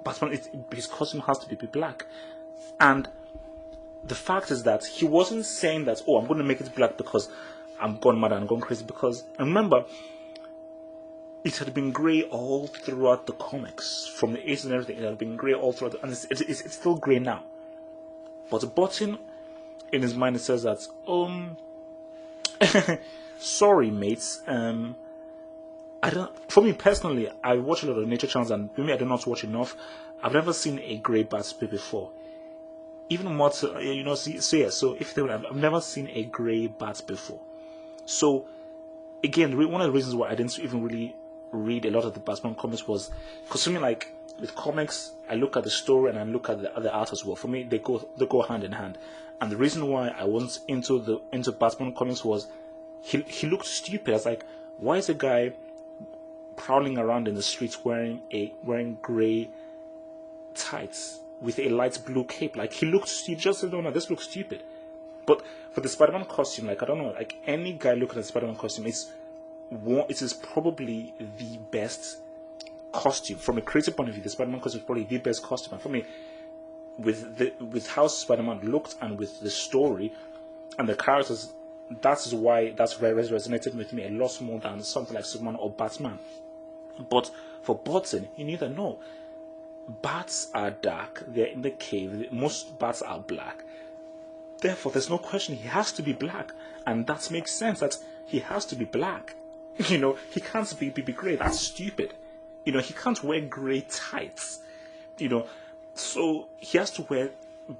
Batman, his costume has to be black. And the fact is that he wasn't saying that, I'm going to make it black because I'm gone mad and gone crazy. Because, and remember, it had been grey all throughout the comics. From the 80s and everything, it had been grey all throughout. And it's still grey now. But Burton, in his mind, it says that, sorry, mates, for me personally, I watch a lot of nature channels, and maybe I do not watch enough. I've never seen a grey bat before. Even more, so if I've never seen a grey bat before. So, again, one of the reasons why I didn't even really read a lot of the Batman comics was because for me, like with comics, I look at the story and I look at the art as well. For me, they go hand in hand. And the reason why I wasn't into Batman comics was he looked stupid. I was like, why is a guy prowling around in the streets wearing grey tights with a light blue cape? Like, he looked stupid. Just said, no, this looks stupid. But for the Spider-Man costume, like, I don't know, like any guy looking at the Spider-Man costume, it is probably the best costume from a creative point of view. The Spider-Man costume is probably the best costume. And for me, with how Spider-Man looked and with the story and the characters, that's why resonated with me a lot more than something like Superman or Batman. But for Burton, he knew that no, bats are dark, they're in the cave, most bats are black. Therefore, there's no question he has to be black. And that makes sense that he has to be black. He can't be grey. That's stupid. He can't wear grey tights. So he has to wear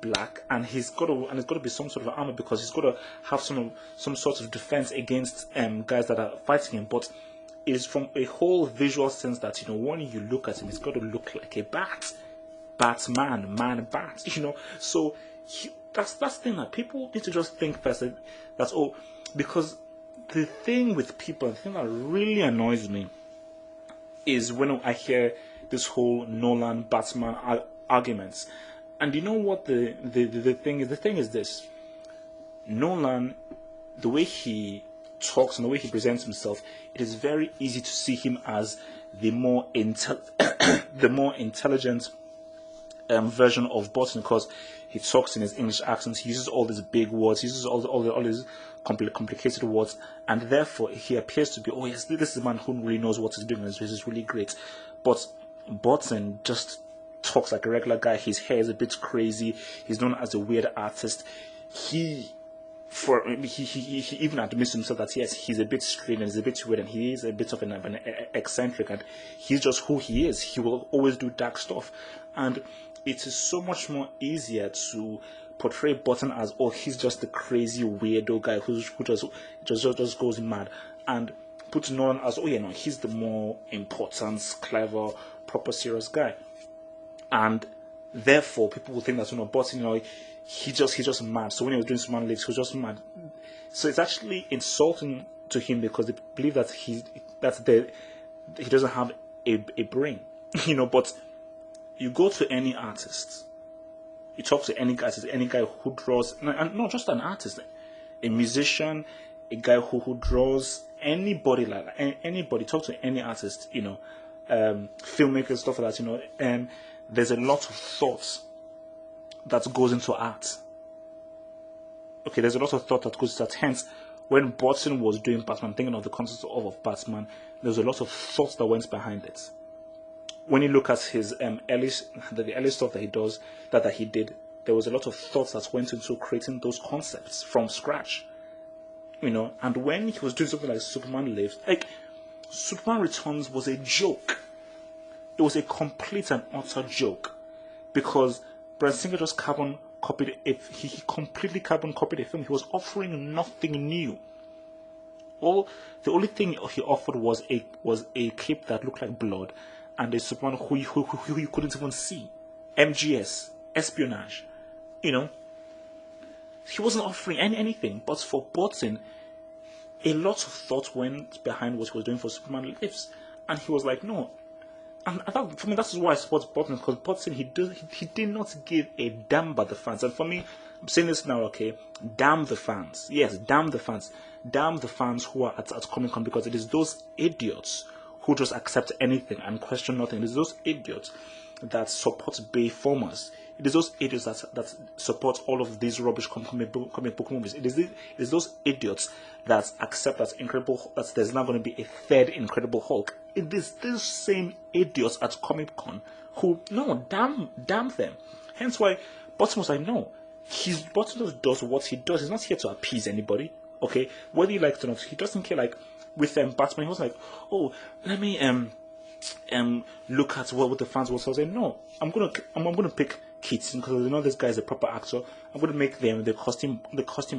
black, and it's got to be some sort of armor, because he's got to have some sort of defense against guys that are fighting him. But it's from a whole visual sense that when you look at him, it's got to look like a bat, man bat. So that's the thing that people need to just think first. That's all, because the thing with people, the thing that really annoys me, is when I hear this whole Nolan Batman arguments. And you know what the thing is? The thing is this: Nolan, the way he talks and the way he presents himself, it is very easy to see him as the more intelligent version of Burton, because he talks in his English accent. He uses all these big words. He uses all these complicated words, and therefore he appears to be, yes, this is a man who really knows what he's doing. This is really great. But Burton just talks like a regular guy. His hair is a bit crazy. He's known as a weird artist. He even admits to himself that yes, he's a bit strange and he's a bit weird, and he is a bit of an eccentric, and he's just who he is. He will always do dark stuff, and it is so much more easier to portray Burton as, he's just the crazy weirdo guy who just goes mad, and put Nolan as, he's the more important, clever, proper, serious guy. And therefore, people will think that Burton, he's just mad. So when he was doing Superman Lives, he was just mad. So it's actually insulting to him, because they believe that he doesn't have a brain, But you go to any artist, you talk to any guy who draws, and not just an artist, a musician, a guy who draws, anybody like that, anybody, talk to any artist, filmmakers, stuff like that, and there's a lot of thought that goes into art. Okay, there's a lot of thought that goes into art. Hence, when Burton was doing Batman, thinking of the concept of Batman, there's a lot of thought that went behind it. When you look at his the early stuff that he did, there was a lot of thought that went into creating those concepts from scratch. And when he was doing something like Superman Lives, like Superman Returns was a joke. It was a complete and utter joke, because Bryan Singer just carbon copied it. He completely carbon copied a film. He was offering nothing new. The only thing he offered was a cape that looked like blood, and a Superman who you couldn't even see. MGS, espionage, He wasn't offering anything. But for Burton, a lot of thought went behind what he was doing for Superman Lives, and he was like, no. And for me, that's why I support Burton, because Burton, he did not give a damn about the fans. And for me, I'm saying this now, okay? Damn the fans. Yes, damn the fans. Damn the fans who are at Comic-Con, because it is those idiots who just accept anything and question nothing. It is those idiots that support Bay formers. It is those idiots that support all of these rubbish comic book movies. It is those idiots that accept that there's now going to be a third Incredible Hulk. It is these same idiots at Comic Con who, no, damn them. Hence why Burton was like, no, Burton does what he does. He's not here to appease anybody. Okay, whether you like it or not, he doesn't care. Like with Batman, he was like, oh, let me look at what the fans will say. I was like, no, I'm gonna pick Keaton because this guy is a proper actor. I'm gonna make them the costume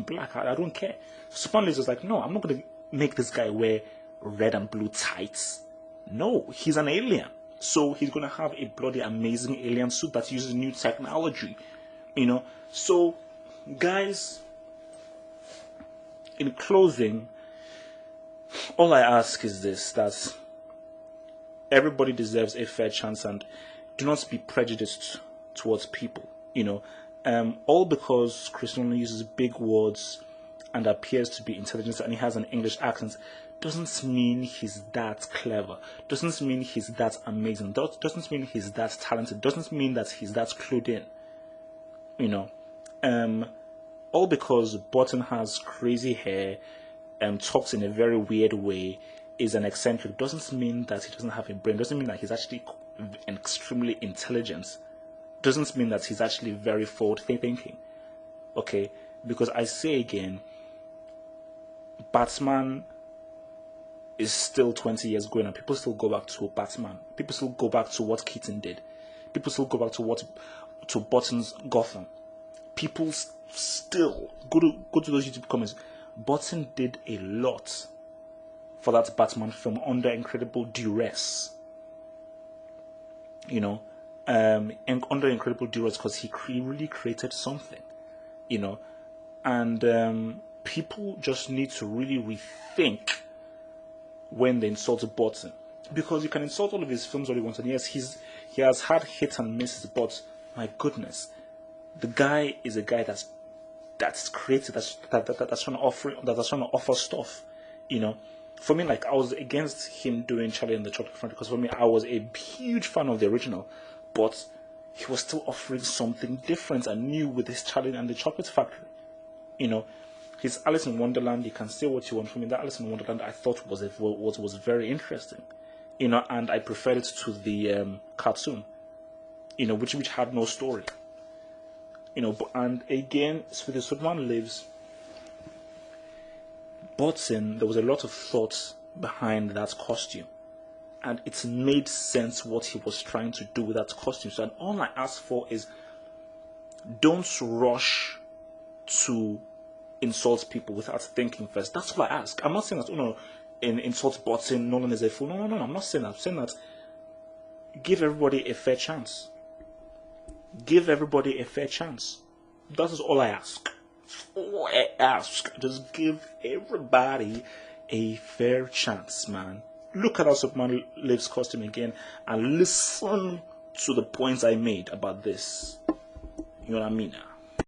black. I don't care. So Superman was like, no, I'm not gonna make this guy wear red and blue tights. No, he's an alien, so he's gonna have a bloody amazing alien suit that uses new technology. So guys, in closing, all I ask is this: that everybody deserves a fair chance, and do not be prejudiced towards people. All because Chris Nolan uses big words and appears to be intelligent and he has an English accent doesn't mean he's that clever. Doesn't mean he's that amazing. Doesn't mean he's that talented. Doesn't mean that he's that clued in. All because Burton has crazy hair and talks in a very weird way, is an eccentric, doesn't mean that he doesn't have a brain. Doesn't mean that he's actually extremely intelligent. Doesn't mean that he's actually very forward thinking. Okay, because I say again, Batman is still 20 years going, and people still go back to Batman. People still go back to what Keaton did. People still go back to Burton's Gotham. People still go to those YouTube comments. Burton did a lot for that Batman film under incredible duress. And under incredible duress because he really created something. And people just need to really rethink when they insult Burton, because you can insult all of his films all you want, and yes, he has had hit and misses, but my goodness, the guy is a guy that's creative, that's trying to offer stuff. For me, like, I was against him doing Charlie and the Chocolate Factory because for me, I was a huge fan of the original, but he was still offering something different and new with his Charlie and the Chocolate Factory. His Alice in Wonderland, you can say what you want from me. That Alice in Wonderland I thought was very interesting, and I preferred it to the cartoon, which had no story. And again, with the Superman Lives, Burton, there was a lot of thought behind that costume, and it made sense what he was trying to do with that costume. So, and all I ask for is, don't rush to insult people without thinking first. That's what I ask. I'm not saying that insult Burton, Nolan is a fool. No. I'm not saying that. I'm saying that give everybody a fair chance. Give everybody a fair chance. That is all I ask. All I ask. Just give everybody a fair chance, man. Look at how Superman Lives costume again and listen to the points I made about this. You know what I mean?